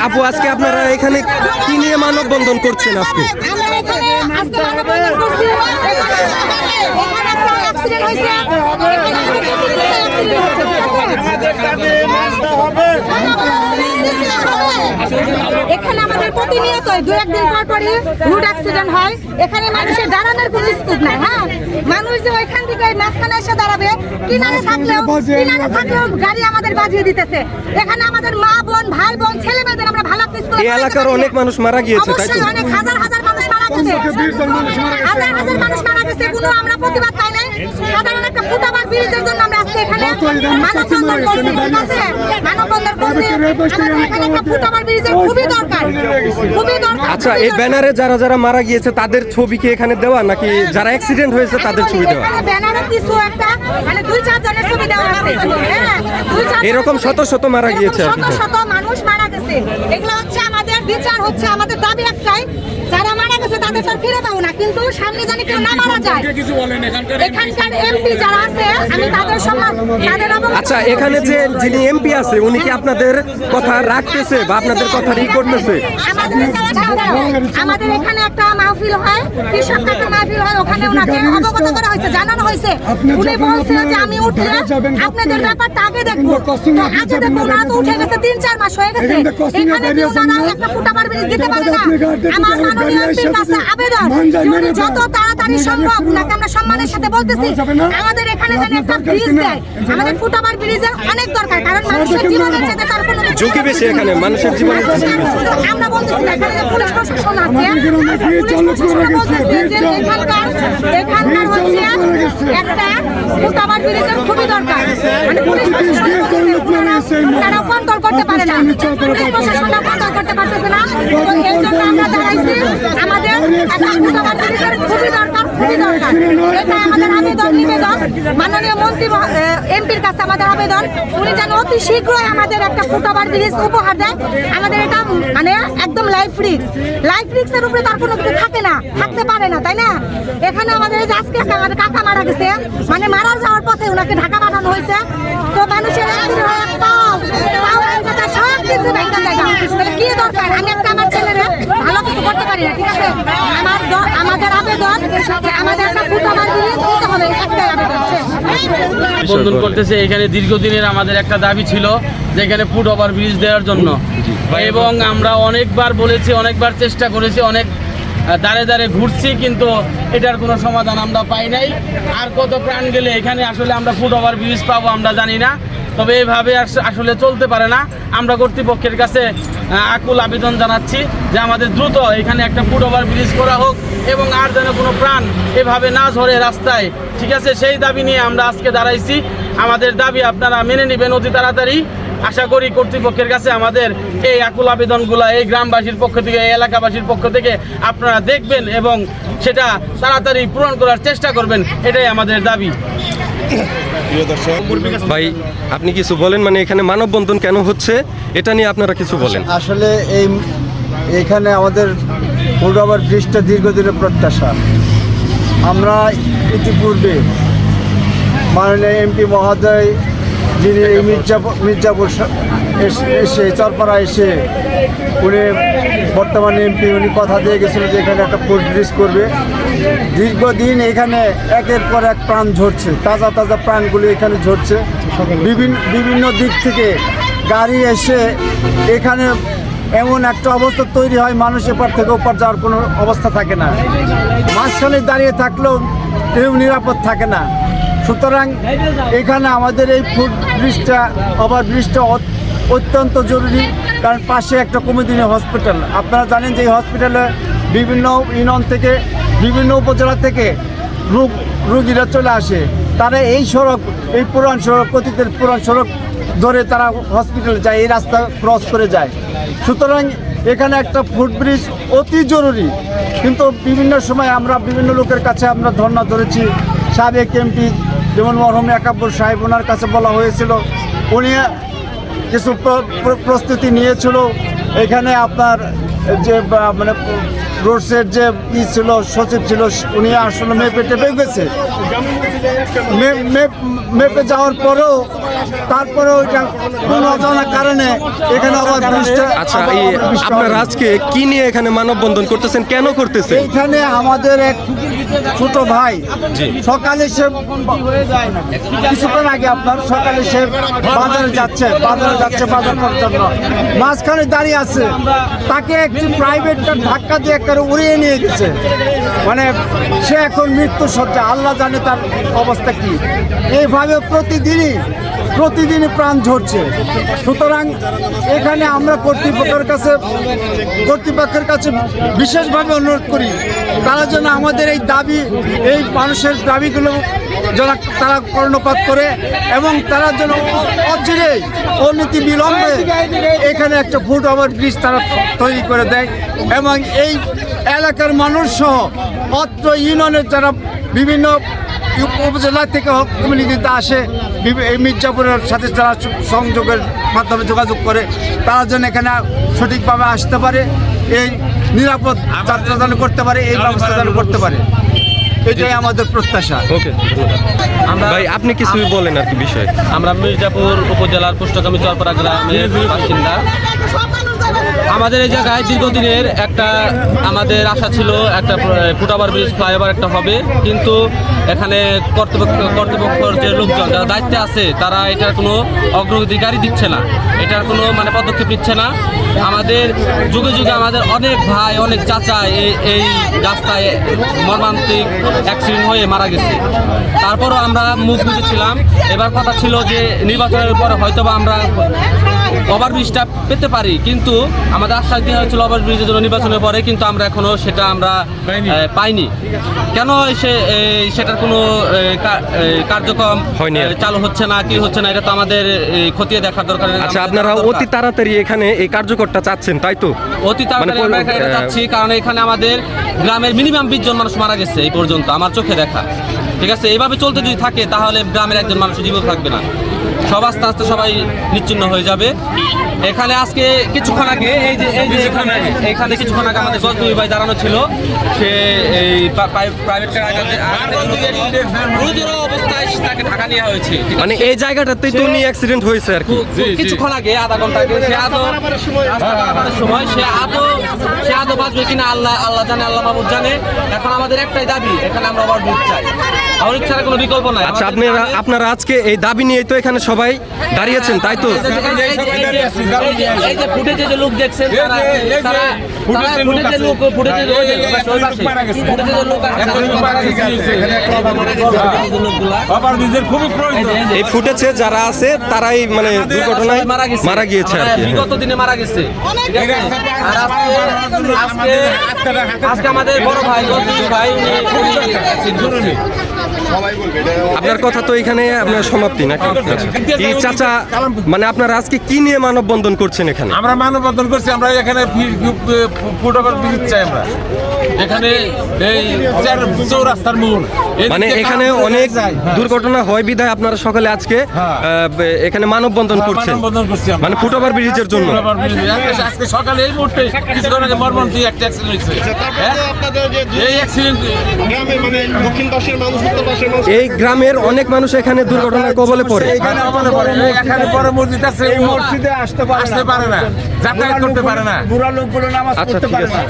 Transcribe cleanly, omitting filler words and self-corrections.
আপু, আজকে আপনারা এখানে কি নিয়ে মানববন্ধন করছেন? আজকে এখানে আমাদের প্রতিনিয়ত দু একদিন পর পরই রোড অ্যাক্সিডেন্ট হয়। এখানে মানুষের দাঁড়ানোর কোনো স্কোপ নাই। হ্যাঁ, মানুষ যে ওইখান থেকে মাঝখানে এসে দাঁড়াবে, কিনারে থাকলেও গাড়ি আমাদের বাজিয়ে দিতেছে। এখানে আমাদের মা বোন, ভাই বোন, ছেলে মেয়েদের আমরা ভালো স্কুলে, এই এলাকার অনেক মানুষ মারা গিয়েছে, তাই তো? অনেক হাজার হাজার মানুষ মারা গেছে, হাজার হাজার মানুষ মারা গেছে। কোনো আমরা প্রতিবাদ পাই নাই। সাধারণ একটা ফুটওভার ব্রিজের জন্য আমরা আজকে এখানে মানববন্ধন করছি। ঠিক আছে, মানববন্ধন করছি। এখানে একটা ফুটওভার ব্রিজের খুবই দরকার, খুবই দরকার। আচ্ছা, এই ব্যানারে যারা যারা মারা গিয়েছে তাদের ছবি কি এখানে দেওয়া, নাকি যারা অ্যাক্সিডেন্ট হয়েছে তাদের ছবি দেওয়া? ব্যানারে কিছু একটা মানে 2-4 জনের ছবি দেওয়া আছে। হ্যাঁ, এরকম শত শত মারা গিয়েছে, শত শত মানুষ মারা গেছে। এগুলো হচ্ছে আমাদের বিচার, হচ্ছে আমাদের দাবি একটাই, যারা মারা গেছে তাদের সব ফিরে পাবো না, কিন্তু সামনে জানি কেউ না মারা যায়। এখানকার এমপি যারা আছে আমি তাদের সম্মান, তাদের আচ্ছা, এখানে যে যিনি এমপি আছে উনি কি আপনাদের কথা রাখতেছে বা আপনাদের কথা ই করতেছে? আমাদের এখানে একটা মাহফিল হয়, কৃষক একটা মাহফিল হয়, ওখানে ওনাকে অবগত করা হয়েছে, জানানো হয়েছে। উনি বলছে যে আমি উঠলে আপনাদের ব্যাপারটা আগে দেখবো। আগে দেখবো না, তো উঠে গেছে 3-4 মাস হয়ে গেছে। এখানে কি ওনারা একটা ফুটওভার ব্রিজ দিতে পারে না? আমার মাননীয় এমপির কাছে আবেদন, উনি যত তাড়াতাড়ি সম্ভব, ওনাকে আমরা সম্মানের সাথে বলতেছি, আমাদের এখানে যেন একটা ব্রিজ দেয়। আমাদের ফুটওভার ব্রিজের অনেক দরকার, কারণ মানুষের জীবনের সাথে তার কোনো ঝুঁকি বেশি, এখানে মানুষের জীবনের ঝুঁকি বেশি। আমরা বলতেছি না, এখানে পুলিশ প্রশাসন আছে, পুলিশ প্রশাসন বলতেছে যে এখানকার হচ্ছে একটা ফুটওভার ব্রিজের খুবই দরকার। মানে পুলিশ প্রশাসন তারা কন্ট্রোল করতে পারে না, পুলিশ প্রশাসন কন্ট্রোল করতে পারতেছে না। তো এই জন্য আমরা দাঁড়াইছি, আমাদের একটা ফুটওভার ব্রিজের খুবই দরকার, খুবই দরকার। এটা আমাদের আবেদন, নিবেদন মাননীয় মন্ত্রী এমপির কাছে আমাদের আবেদন, উনি যেন অতি শীঘ্রই আমাদের একটা ফুটওভার ব্রিজ উপহার দেয়। আমাদের এটা মানে একদম লাইফ রিস্কের উপরে তার কোনো কিছু থাকে না, থাকতে পারে না, তাই না? এখানে আমাদের আজকে আমাদের কাকা মারা গেছে, মানে মারা যাওয়ার পথে ওনাকে ঢাকা পাঠানো হয়েছে। তো মানুষের সব কিছু ভেঙে জায়গা, কি দরকার? আমি একটা আমার ছেলেরা ভালো কিছু করতে পারি না, ঠিক আছে? আমাদের আবেদন আমাদের একটা ফুটওভার ব্রিজ দিতে হবে, একটাই আবেদন। বন্ধন করতেছে। এখানে দীর্ঘদিনের আমাদের একটা দাবি ছিল যে এখানে ফুটওভার ব্রিজ দেওয়ার জন্য, এবং আমরা অনেকবার বলেছি, অনেকবার চেষ্টা করেছি, অনেক দাঁড়ে দাঁড়ে ঘুরছি, কিন্তু এটার কোনো সমাধান আমরা পাই নাই। আর কত প্রাণ গেলে এখানে আসলে আমরা ফুটওভার ব্রিজ পাবো আমরা জানি না, তবে এইভাবে আসলে চলতে পারে না। আমরা কর্তৃপক্ষের কাছে আকুল আবেদন জানাচ্ছি যে আমাদের দ্রুত এখানে একটা ফুটওভার ব্রিজ করা হোক, এবং আর যেন কোনো প্রাণ এভাবে না ঝরে রাস্তায়, ঠিক আছে? সেই দাবি নিয়ে আমরা আজকে দাঁড়াইছি। আমাদের দাবি আপনারা মেনে নেবেন অতি তাড়াতাড়ি। আশা করি কর্তৃপক্ষের কাছে আমাদের এই আকুল আবেদনগুলো এই গ্রামবাসীর পক্ষ থেকে, এই এলাকাবাসীর পক্ষ থেকে আপনারা দেখবেন এবং সেটা তাড়াতাড়ি পূরণ করার চেষ্টা করবেন, এটাই আমাদের দাবি। ভাই, আপনি কিছু বলেন, মানে এখানে মানববন্ধন কেন হচ্ছে এটা নিয়ে আপনারা কিছু বলেন। আসলে এখানে আমাদের ফুটওভার ব্রিজটা দীর্ঘদিনের প্রত্যাশা। আমরা ইতিপূর্বে মাননীয় এমপি মহোদয় যিনি মির্জাপুর এসে চরপাড়া এসে উনি বর্তমানে এমপি, উনি কথা দিয়ে গেছিল যে এখানে একটা ফুট ব্রিজ করবে। দীর্ঘদিন এখানে একের পর এক প্রাণ ঝরছে, তাজা তাজা প্রাণগুলি এখানে ঝরছে। বিভিন্ন দিক থেকে গাড়ি এসে এখানে এমন একটা অবস্থা তৈরি হয়, মানুষ এপার থেকে ওপার যাওয়ার কোনো অবস্থা থাকে না, মাঝখানে দাঁড়িয়ে থাকলেও কেউ নিরাপদ থাকে না। সুতরাং এখানে আমাদের এই ফুট ব্রিজটা, ওভার ব্রিজটা অত্যন্ত জরুরি, কারণ পাশে একটা কুমুদিনী হসপিটাল। আপনারা জানেন যে এই হসপিটালে বিভিন্ন ইউনিয়ন থেকে, বিভিন্ন উপজেলা থেকে রুগীরা চলে আসে। তারা এই সড়ক, এই পুরান সড়ক, অতীতের পুরান সড়ক ধরে তারা হসপিটালে যায়, এই রাস্তা ক্রস করে যায়। সুতরাং এখানে একটা ফুট ব্রিজ অতি জরুরি। কিন্তু বিভিন্ন সময় আমরা বিভিন্ন লোকের কাছে আমরা ধর্ণা ধরেছি। সাবেক এমপি যেমন মরহুম একাব্বর সাহেব, ওনার কাছে বলা হয়েছিল, উনি কিছু প্রস্তুতি নিয়েছিল এখানে আপনার যে মানে রোডসের যে ছিল সচিব ছিল উনি আসলে মেপে টেপে গেছে, মেপে যাওয়ার পরেও তারপরে ওইটা কোনো অজানা কারণে এখানে আবার আচ্ছা, আপনারা আজকে কি নিয়ে এখানে মানববন্ধন করতেছেন, কেন করতেছেন? এইখানে আমাদের এক ছোট ভাই সকালে সে কিছুক্ষণ আগে আপনার সকালে সে বাজারে যাচ্ছে বাজার করার জন্য, মাঝখানে দাঁড়িয়ে আছে, তাকে একটি প্রাইভেট কার ধাক্কা দিয়ে একবারে উড়িয়ে নিয়ে গেছে। মানে সে এখন মৃত্যু সজ্জা, আল্লাহ জানে তার অবস্থা কি। এইভাবে প্রতিদিনই প্রাণ ঝরছে। সুতরাং এখানে আমরা কর্তৃপক্ষের কাছে বিশেষভাবে অনুরোধ করি, তারা যেন আমাদের এই দাবি, এই মানুষের দাবিগুলো যেন তারা কর্ণপাত করে এবং তারা যেন অচিরেই অনতি বিলম্বে এখানে একটা ফুট ওভার ব্রিজ তারা তৈরি করে দেয় এবং এই এলাকার মানুষ সহ অত্র ইউনিয়নের যারা বিভিন্ন উপজেলা থেকে কমিউনিটিতে আসে, এই মির্জাপুরের সাথে যারা সংযোগের মাধ্যমে যোগাযোগ করে, তারা যেন এখানে সঠিকভাবে আসতে পারে, এই নিরাপদ যাত্রা যেন করতে পারে, এই ব্যবস্থা যেন করতে পারে, এটাই আমাদের প্রত্যাশা। ওকে ভাই, আপনি কিছু বলেন আর কি বিষয়। আমরা মির্জাপুর উপজেলার পুষ্টকামী চরপাড়া গ্রামের বাসিন্দা। আমাদের এই জায়গায় দীর্ঘদিনের একটা আমাদের আশা ছিল একটা ফুটওভার ব্রিজ ফ্লাইওভার একটা হবে, কিন্তু এখানে কর্তৃপক্ষের যে লোকজন যারা দায়িত্বে আছে তারা এটার কোনো অগ্রাধিকারই দিচ্ছে না, এটার কোনো মানে পদক্ষেপ নিচ্ছে না। আমাদের যুগে যুগে আমাদের অনেক ভাই অনেক চাচা এই রাস্তায় মর্মান্তিক অ্যাক্সিডেন্ট হয়ে মারা গেছে। তারপরও আমরা মুখ বুঝেছিলাম, এবার কথা ছিল যে নির্বাচনের পরে হয়তোবা আমরা ওভারব্রিজটা পেতে পারি, কিন্তু আমাদের আশ্বাস দেওয়া হয়েছিল ওভারব্রিজের জন্য নির্বাচনের পরে, কিন্তু আমরা এখনো সেটা আমরা পাইনি। কেন সেটার কোনো কার্যক্রম চালু হচ্ছে না, কি হচ্ছে না, এটা তো আমাদের খতিয়ে দেখার দরকার। আচ্ছা, আপনারা অতি তাড়াতাড়ি এখানে এই কার্যকরটা চাচ্ছেন, তাই তো? অতি তাড়াতাড়ি আমরা এখানে চাচ্ছি, কারণ এখানে আমাদের গ্রামের মিনিমাম 20 জন মানুষ মারা গেছে এই পর্যন্ত, আমার চোখে দেখা। ঠিক আছে, এইভাবে চলতে যদি থাকে তাহলে গ্রামের একজন মানুষ জীবিত থাকবে না, সব আস্তে আস্তে সবাই নিশ্চিহ্ন হয়ে যাবে। এখানে আজকে কিছুক্ষণ আগে এখানে কিছুক্ষণ আগে আমাদের গজনবী ভাই দাঁড়ানো ছিল, সে এই প্রাইভেট কার অবস্থায় তাকে ঢাকা নেওয়া হয়েছে। মানে এই জায়গাটাতেই তো উনি অ্যাক্সিডেন্ট হয়েছে আর কি কিছুক্ষণ আগে, আধা ঘন্টা আগে। সে আদৌ বাঁচবে কিনা আল্লাহ জানে, আল্লাহ মাহবুব জানে। এখন আমাদের একটাই দাবি, এখানে আমরা ওভারব্রিজ চাই, আমাদের ছাড়া কোনো বিকল্প নাই। আচ্ছা, আপনারা আজকে এই দাবি নিয়েই তো এখানে সবাই দাঁড়িয়েছেন, তাই তো? ফুটেজে যে লোক দেখছেন, এই ফুটেজে যারা আছে তারাই মানে দুর্ঘটনায় মারা গিয়েছে আর কি, বিগত দিনে মারা গেছে। আর আজকে আমাদের বড় ভাই আপনার কথা তো এখানে আপনার সমাপ্তি নাকি? এই চাচা, মানে আপনারা আজকে কি নিয়ে মানববন্ধন করছেন এখানে? আমরা মানববন্ধন করছি, আমরা এখানে ফুটওভার ব্রিজ চাই। আমরা এখানে এই চৌরাস্তার মোড়, মানে এখানে অনেক দুর্ঘটনা হয় বিধায় আপনারা সকালে আজকে এখানে মানববন্ধন করছেন, মানে ফুটওভার ব্রিজের জন্য। আজকে সকালে এই মুহূর্তে কিছুক্ষণ আগে মর্মান্তিক একটা অ্যাক্সিডেন্ট হয়েছে। এই অ্যাক্সিডেন্ট এই গ্রামের অনেক মানুষ এখানে দুর্ঘটনার কবলে পড়ে। এখানে বড় মসজিদ আছে, এই মসজিদে আসতে পারে না, যাতায়াত করতে পারে না, বুড়া লোকগুলো নামাজ পড়তে পারে না।